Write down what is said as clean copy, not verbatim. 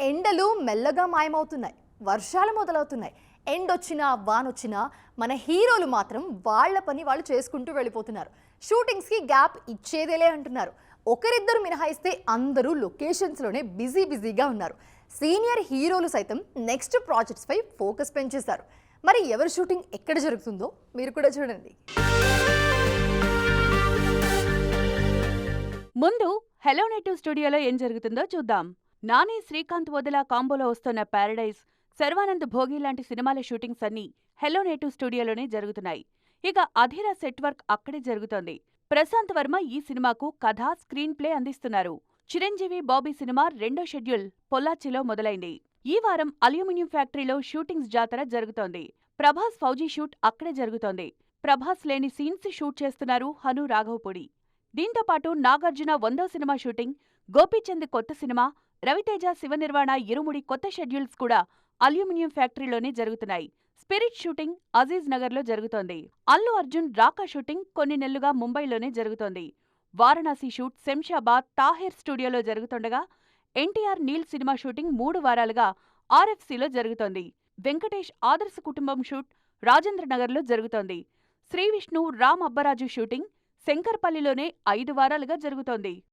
ఎండలు మెల్లగా మాయమవుతున్నాయి. వర్షాలు మొదలవుతున్నాయి. ఎండొచ్చినా వానొచ్చినా మన హీరోలు మాత్రం వాళ్ళ పని వాళ్ళు చేసుకుంటూ వెళ్ళిపోతున్నారు. షూటింగ్స్కి గ్యాప్ ఇచ్చేదేలే అంటున్నారు. ఒకరిద్దరు మినహాయిస్తే అందరూ లొకేషన్స్లోనే బిజీగా ఉన్నారు. సీనియర్ హీరోలు సైతం నెక్స్ట్ ప్రాజెక్ట్స్ పై ఫోకస్ పెంచేశారు. మరి ఎవరి షూటింగ్ ఎక్కడ జరుగుతుందో మీరు కూడా చూడండి. ముందు హలో నేటివ్ స్టూడియోలో ఏం జరుగుతుందో చూద్దాం. నాని శ్రీకాంత్ వదిలా కాంబోలో వస్తున్న ప్యారడైజ్, శర్వానంద్ భోగి లాంటి సినిమాల షూటింగ్స్ అన్నీ హలో నేటివ్ స్టూడియోలోనే జరుగుతున్నాయి. ఇక అధీరా సెట్ వర్క్ అక్కడే జరుగుతోంది. ప్రశాంత్ వర్మ ఈ సినిమాకు కథ, స్క్రీన్ ప్లే అందిస్తున్నారు. చిరంజీవి బాబీ సినిమా రెండో షెడ్యూల్ పొల్లాచ్చిలో మొదలైంది. ఈ వారం అల్యూమినియం ఫ్యాక్టరీలో షూటింగ్స్ జాతర జరుగుతోంది. ప్రభాస్ ఫౌజీ షూట్ అక్కడే జరుగుతోంది. ప్రభాస్ లేని సీన్స్ షూట్ చేస్తున్నారు హను రాఘవపూడి. దీంతో పాటు నాగార్జున 100వ సినిమా షూటింగ్, గోపీచంద్ కొత్త సినిమా, రవితేజ శివనిర్వాణ ఇరుముడి కొత్త షెడ్యూల్స్ కూడా అల్యూమినియం ఫ్యాక్టరీలోనే జరుగుతున్నాయి. స్పిరిట్ షూటింగ్ అజీజ్ నగర్లో జరుగుతోంది. అల్లు అర్జున్ రాకా షూటింగ్ కొన్ని నెలలుగా ముంబైలోనే జరుగుతోంది. వారణాసి షూట్ శంషాబాద్ తాహిర్ స్టూడియోలో జరుగుతుండగా, ఎన్టీఆర్ నీల్ సినిమా షూటింగ్ 3 వారాలుగా ఆర్ఎఫ్సీలో జరుగుతోంది. వెంకటేష్ ఆదర్శ కుటుంబం షూట్ రాజేంద్రనగర్లో జరుగుతోంది. శ్రీవిష్ణు రామ్ అబ్బరాజు షూటింగ్ శంకర్పల్లిలోనే 5 వారాలుగా జరుగుతోంది.